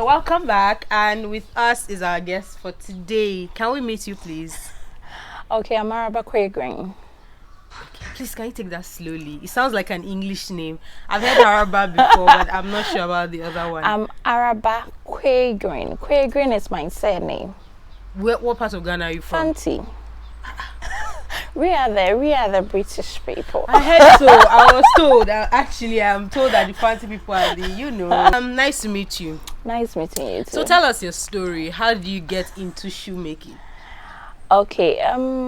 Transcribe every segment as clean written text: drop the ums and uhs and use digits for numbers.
welcome back, and with us is our guest for today. Can we meet you, please? Okay, I'm Araba Green. Please, can you take that slowly? It sounds like an English name. I've heard Araba before, but I'm not sure about the other one. I'm Araba Green. Green is my surname. What part of Ghana are you from? Fancy. We are the British people. I heard so. I was told. Actually, I'm told that the fancy people are nice to meet you. Nice meeting you too. So tell us your story. How did you get into shoemaking? Okay.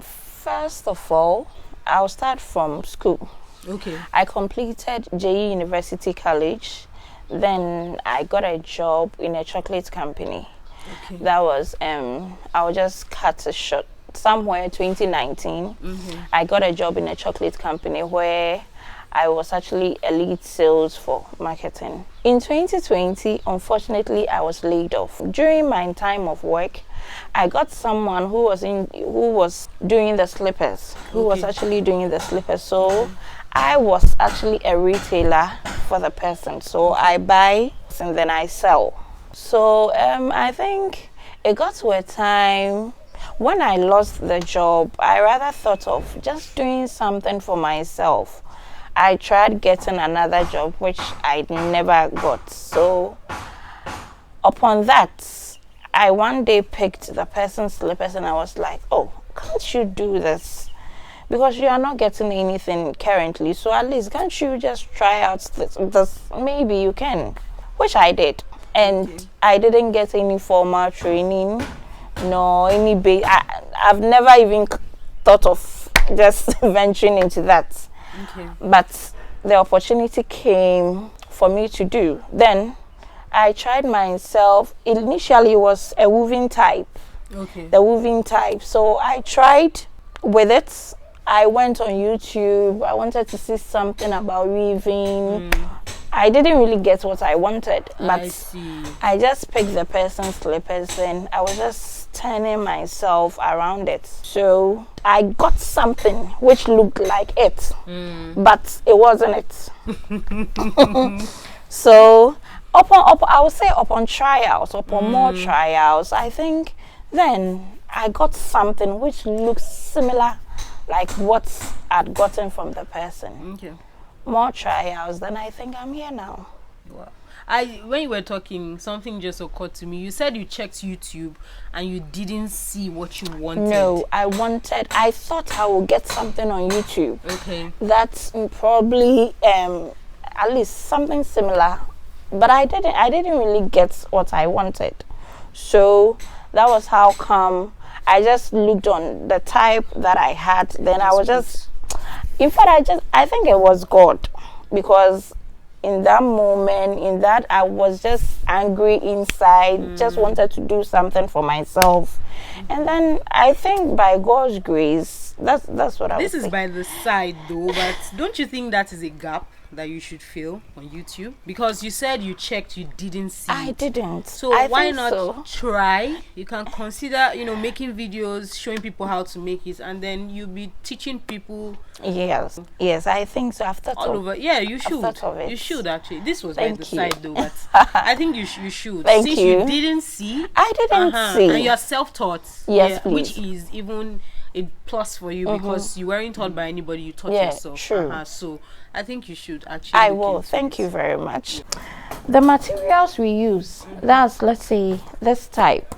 First of all, I'll start from school. Okay. I completed JE University College. Then I got a job in a chocolate company. Okay. That was I'll just cut it short. Somewhere 2019, I got a job in a chocolate company where I was actually a lead sales for marketing. In 2020, unfortunately, I was laid off. During my time of work, I got someone who was doing the slippers, So I was actually a retailer for the person. So I buy and then I sell. So I think it got to a time when I lost the job, I rather thought of just doing something for myself. I tried getting another job, which I never got. So upon that, I one day picked the person's slippers and I was like, oh, can't you do this? Because you are not getting anything currently. So at least can't you just try out this? Maybe you can, which I did. And I didn't get any formal training. No, I've never even thought of just venturing into that. Okay. But the opportunity came for me to do. Then I tried myself. Initially, it was a woven type. Okay. The woven type. So I tried with it. I went on YouTube. I wanted to see something about weaving. I didn't really get what I wanted, but I just picked the person's slippers and I was just turning myself around it. So I got something which looked like it, but it wasn't it. So I would say upon trials, upon more trials, I think then I got something which looks similar like what I'd gotten from the person. Okay. More trials, then I think I'm here now. Wow. When you were talking, something just occurred to me. You said you checked YouTube and you didn't see what you wanted. No, I thought I would get something on YouTube. Okay. That's probably at least something similar. But I didn't really get what I wanted. So that was how come I just looked on the type that I had. Then I was just, in fact, I think it was God, because in that moment, I was just angry inside, just wanted to do something for myself. And then I think by God's grace, that's what I was. This is by the side though, but don't you think that is a gap that you should fill on YouTube? Because you said you checked, you didn't see I didn't. So why not try? You can consider, making videos, showing people how to make it, and then you'll be teaching people. Yes, I think so. I've thought all over. Yeah, you should. I've thought of it. You should actually. This was by the side though, but I think you should. Since you didn't see, I didn't see, and you're self-taught. Yes, please. Which is even a plus for you because you weren't taught by anybody. You taught yourself. True. So I think you should actually. I will. Thank you very much. The materials we use, that's, let's say, this type.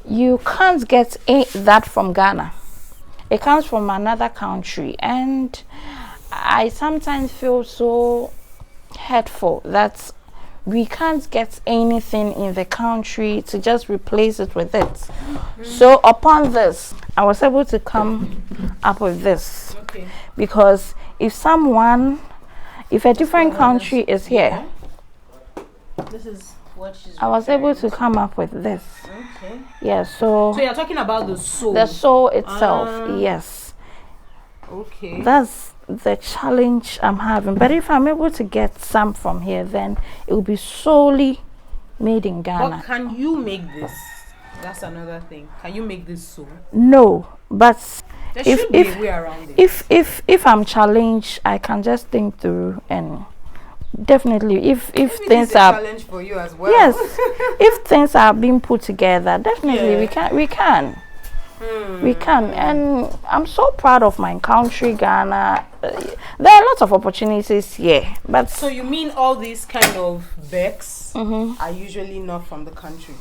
You can't get that from Ghana. It comes from another country, and I sometimes feel so hurtful that we can't get anything in the country to just replace it with it. So upon this, I was able to come up with this. Okay. Because if a different country is here, this is what she's I was able to come up with this. Okay. Yeah, so you're talking about the sew. The sew itself, yes. Okay. That's the challenge I'm having. But if I'm able to get some from here, then it will be solely made in Ghana. But can you make this? That's another thing. Can you make this sew? No, but there should be a way around it. If I'm challenged, I can just think through and definitely. If Maybe things this is a are challenge for you as well. yes, if things are being put together, definitely Yeah. we can. We can, and I'm so proud of my country, Ghana. There are lots of opportunities here, but So you mean all these kind of bags are usually not from the country?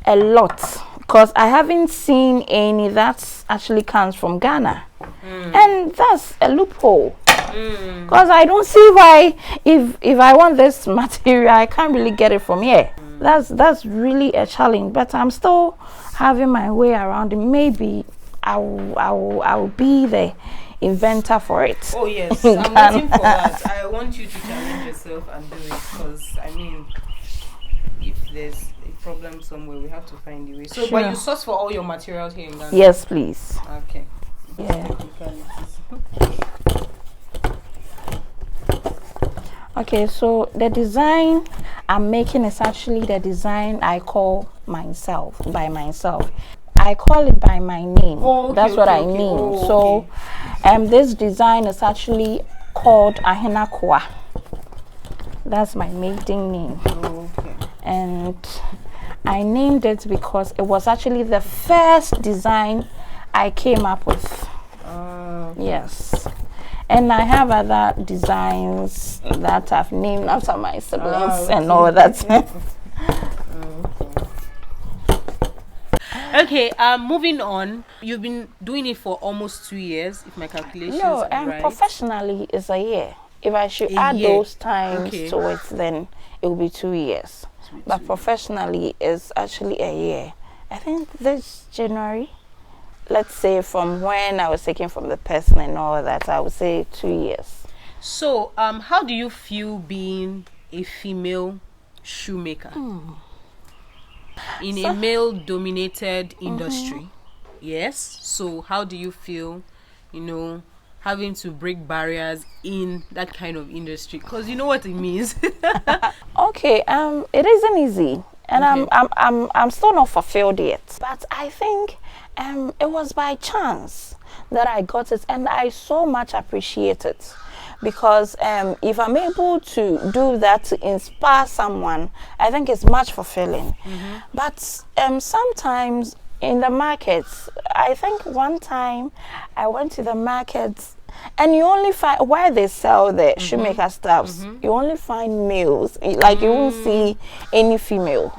a lot, because I haven't seen any that actually comes from Ghana, and that's a loophole. Because I don't see why, if I want this material, I can't really get it from here. That's really a challenge, but I'm still having my way around it. Maybe I'll be the inventor for it. Oh yes, I'm waiting for that. I want you to challenge yourself and do it, because I mean, if there's a problem somewhere, we have to find a way. So, but Sure. you source for all your materials here in Ghana? Yes, please. Okay. Yeah. Okay, so the design I'm making is actually the design I call myself, by myself. I call it by my name. Oh, okay, that's what okay, I okay. mean. Oh, so this design is actually called Ahenakwa. That's my maiden name. Okay. And I named it because it was actually the first design I came up with. Yes. And I have other designs that I've named after my siblings and all that. Okay, moving on. You've been doing it for almost 2 years, if my calculations No, are and right. professionally is a year. If I should A add year. those times Okay. to it, then it will be 2 years. But professionally is actually a year. I think this January, let's say from when I was taken from the person and all that, I would say 2 years. So, how do you feel being a female shoemaker in a male-dominated industry? Yes. So, how do you feel, having to break barriers in that kind of industry? Because you know what it means. Okay, it isn't easy, and Okay. I'm still not fulfilled yet. But I think it was by chance that I got it, and I so much appreciate it, because if I'm able to do that to inspire someone, I think it's much fulfilling. But sometimes in the markets, I think one time I went to the markets. And you only find where they sell the shoemaker stuffs, you only find males. Like you won't see any female.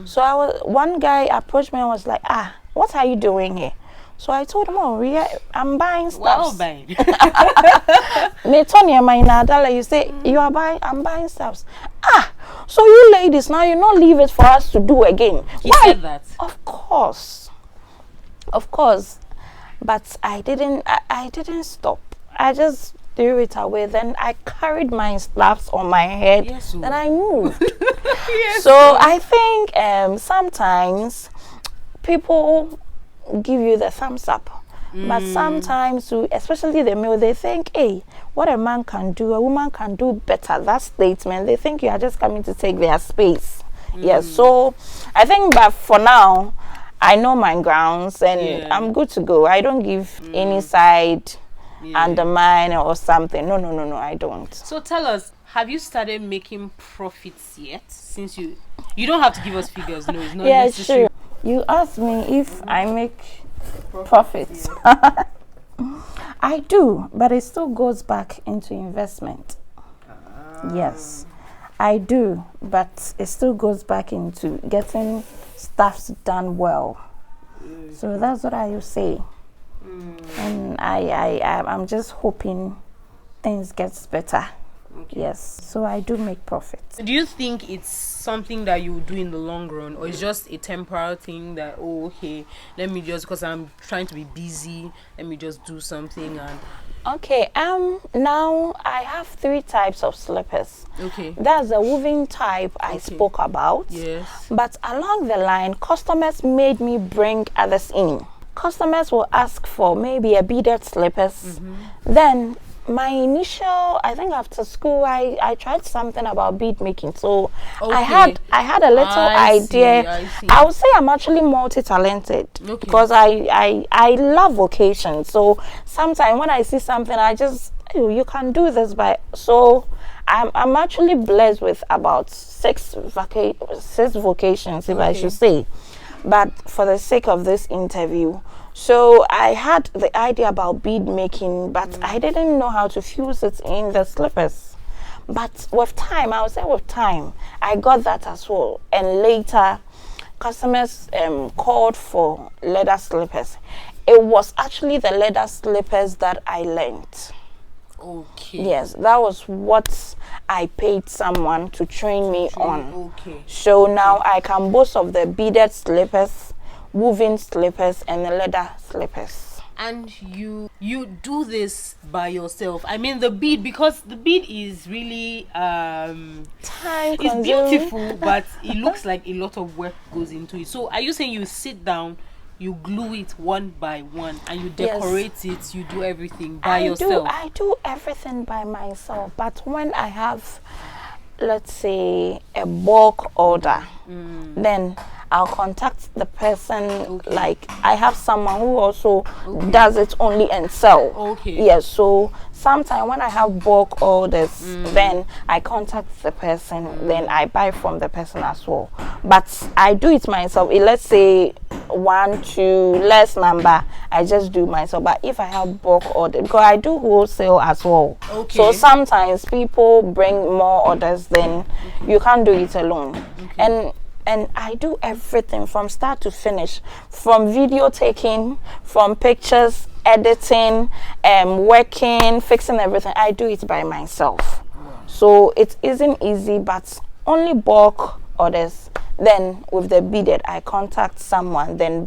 So one guy approached me and was like, what are you doing here? So I told him, I'm buying Well, stuffs. bang. You say you are buying, I'm buying stuffs. So you ladies, now you not leave it for us to do again. He Why? said that. Of course. But I didn't stop. I just threw it away. Then I carried my stuffs on my head. Yes, and I moved. Yes. So I think sometimes people give you the thumbs up. But sometimes, especially the male, they think, hey, what a man can do, a woman can do better. That statement, they think you are just coming to take their space. Yes, so I think, but for now, I know my grounds and I'm good to go. I don't give any side undermine or something. No, I don't. So tell us, have you started making profits yet? Since you don't have to give us figures. No, it's not necessary. Sure. You asked me if I make profits. I do, but it still goes back into investment. Yes, I do, but it still goes back into getting stuff done well. So that's what I will say. And I'm just hoping things gets better. Okay. Yes, so I do make profits. Do you think it's something that you will do in the long run, or it's just a temporary thing that, let me just, because I'm trying to be busy, let me just do something? And okay, now I have 3 types of slippers. Okay. That's the woven type I spoke about. Yes. But along the line, customers made me bring others in. Customers will ask for maybe a beaded slippers. Then my initial, I think after school, I tried something about bead making. So I had a little idea. I would say I'm actually multi-talented because I love vocation. So sometimes when I see something, I just, you can do this. So I'm actually blessed with about six vocations, if I should say. But for the sake of this interview, so I had the idea about bead making, but I didn't know how to fuse it in the slippers. But with time, I would say with time, I got that as well. And later, customers called for leather slippers. It was actually the leather slippers that I learned. Okay. Yes, that was what I paid someone to train me on. Okay. So now I can boast of the beaded slippers, woven slippers, and the leather slippers. And you do this by yourself? I mean, the bead, because the bead is really it's beautiful, but it looks like a lot of work goes into it. So are you saying you sit down, you glue it one by one, and you decorate it, you do everything by yourself? I do everything by myself, but when I have, let's say, a bulk order, then I'll contact the person. Like, I have someone who also does it only and sell. Yes, so sometimes when I have bulk orders, then I contact the person, then I buy from the person as well. But I do it myself. Let's say 1, 2, less number, I just do myself. But if I have bulk order, because I do wholesale as well, so sometimes people bring more orders, then you can't do it alone. And I do everything from start to finish, from video taking, from pictures, editing, working, fixing everything. I do it by myself. So it isn't easy, but only bulk orders. Then with the beaded, I contact someone, then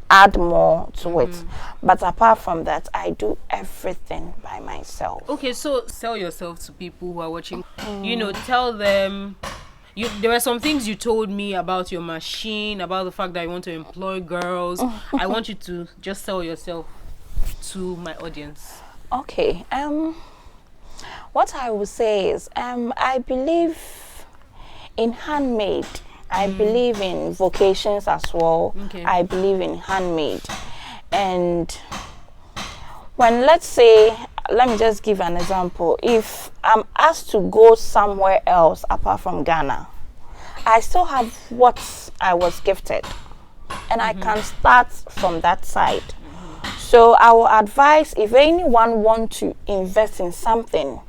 add more to it. But apart from that, I do everything by myself. Okay, so sell yourself to people who are watching. You know, tell them. There were some things you told me about your machine, about the fact that you want to employ girls. I want you to just sell yourself to my audience. Okay. What I would say is, I believe in handmade. I believe in vocations as well. I believe in handmade. And when, let's say, let me just give an example. If I'm asked to go somewhere else apart from Ghana, I still have what I was gifted, and I can start from that side. So I will advise, if anyone wants to invest in something,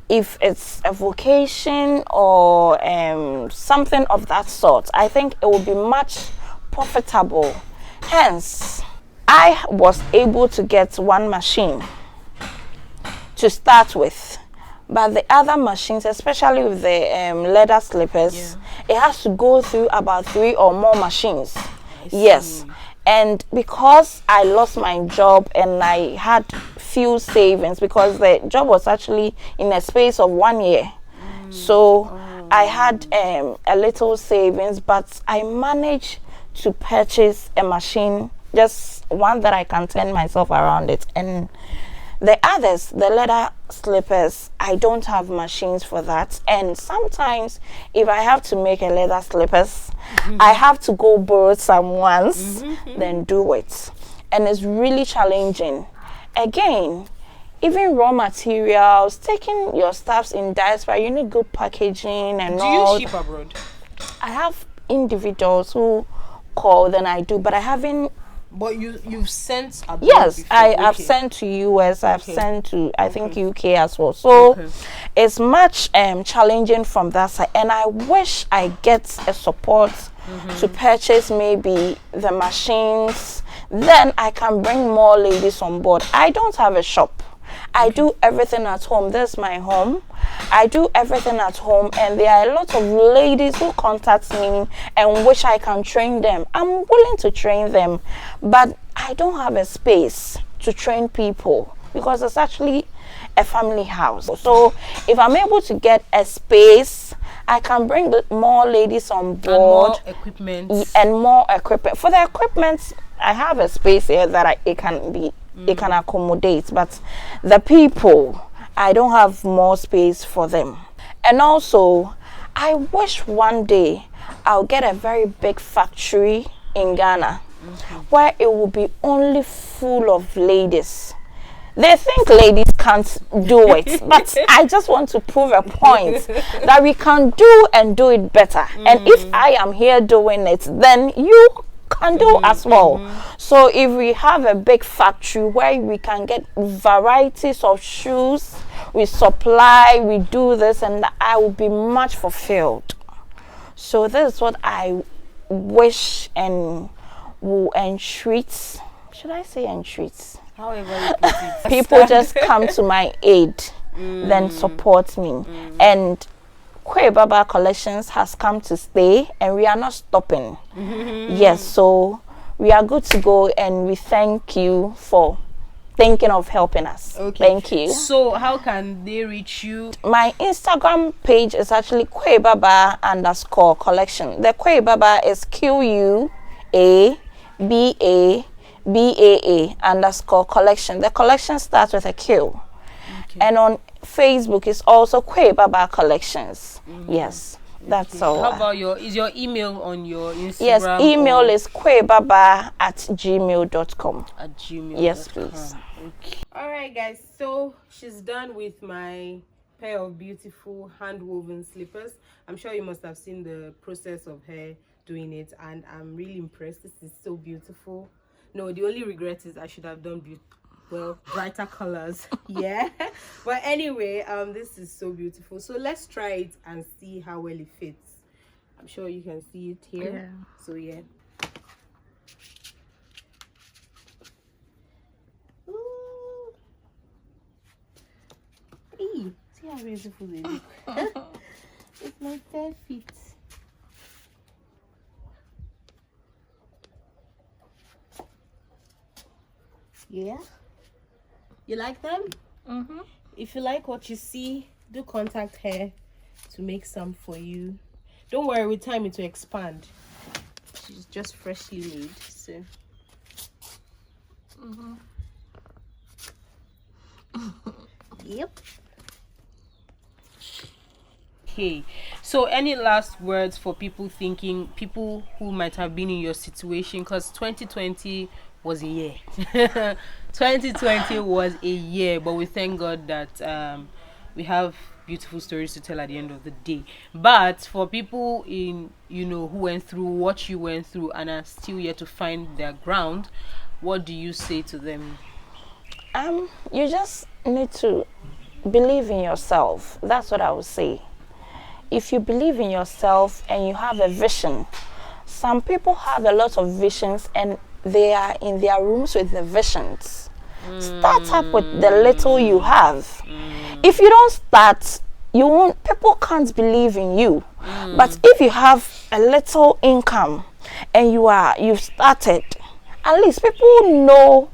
if it's a vocation or something of that sort, I think it will be much profitable. Hence, I was able to get one machine to start with, but the other machines, especially with the leather slippers, it has to go through about 3 or more machines. Yes, and because I lost my job and I had few savings, because the job was actually in a space of 1 year, so I had a little savings, but I managed to purchase a machine, just one that I can turn myself around it. And the others, the leather slippers, I don't have machines for that. And sometimes if I have to make a leather slippers, I have to go borrow someone's, then do it. And it's really challenging. Again, even raw materials, taking your stuffs in diaspora, you need good packaging and all. Do you ship abroad? I have individuals who call, then I do, but I haven't. But you've sent abroad? Yes, before. I've sent to US, I've sent to I think UK as well. So it's much challenging from that side, and I wish I get a support to purchase maybe the machines. Then I can bring more ladies on board. I don't have a shop. I do everything at home. This is my home. I do everything at home, and there are a lot of ladies who contact me and wish I can train them. I'm willing to train them, but I don't have a space to train people because it's actually a family house. So if I'm able to get a space, I can bring more ladies on board. And more equipment. And more equipment. For the equipment, I have a space here that it can accommodate, but the people, I don't have more space for them. And also, I wish one day I'll get a very big factory in Ghana where it will be only full of ladies. They think ladies can't do it, but I just want to prove a point that we can do and do it better. And if I am here doing it, then you can do as well. So if we have a big factory where we can get varieties of shoes, we supply, we do this, and I will be much fulfilled. So this is what I wish and will entreat. Should I say entreat? However you put it. People just come to my aid, then support me. And Kwe Baba Collections has come to stay, and we are not stopping. Yes, so we are good to go, and we thank you for thinking of helping us. Okay. Thank you. So how can they reach you? My Instagram page is actually Kwe Baba _collection. The Kwe Baba is QUABABA_collection. The collection starts with a Q. Okay. And on Facebook is also Kwe Baba Collections. Yes, that's all. How about is your email on your Instagram? Yes, email is kwebaba@gmail.com. At gmail. Yes, please. Okay. All right, guys. So she's done with my pair of beautiful hand-woven slippers. I'm sure you must have seen the process of her doing it, and I'm really impressed. This is so beautiful. No, the only regret is I should have done brighter colors. Yeah. But anyway, this is so beautiful. So let's try it and see how well it fits. I'm sure you can see it here. Yeah. So yeah. Ooh. Eee, see how beautiful they look. It's my fair feet. Yeah, you like them? If you like what you see, do contact her to make some for you. Don't worry, with time it will expand. She's just freshly made, so yep. Okay, so any last words for people who might have been in your situation, because 2020 was a year. 2020 was a year, but we thank God that we have beautiful stories to tell at the end of the day. But for people who went through what you went through and are still yet to find their ground, what do you say to them? You just need to believe in yourself. That's what I would say. If you believe in yourself and you have a vision, some people have a lot of visions and they are in their rooms with the visions. Start up with the little you have. If you don't start, people can't believe in you. But if you have a little income and you've started, at least people know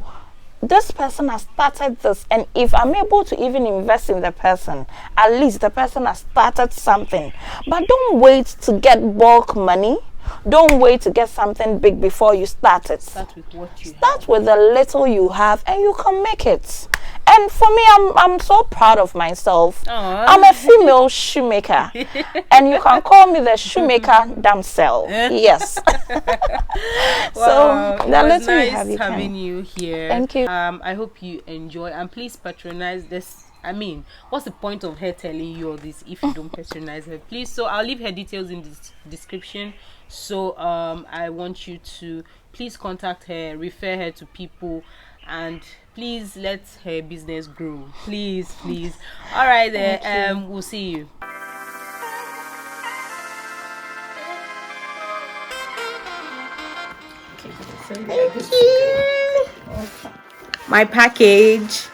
this person has started this, and if I'm able to even invest in the person, at least the person has started something. But don't wait to get bulk money. Don't wait to get something big before you start it. Start with what you Start with the little you have, and you can make it. And for me, I'm so proud of myself. Aww. I'm a female shoemaker, and you can call me the shoemaker damsel. Yes. Wow, so the little nice you have, you having can. you here. Thank you. I hope you enjoy, and please patronize this. I mean, what's the point of her telling you all this if you don't patronize her? Please. So I'll leave her details in the description. So I want you to please contact her, refer her to people, and please let her business grow. Please. All right, there. We'll see you. Thank you. My package.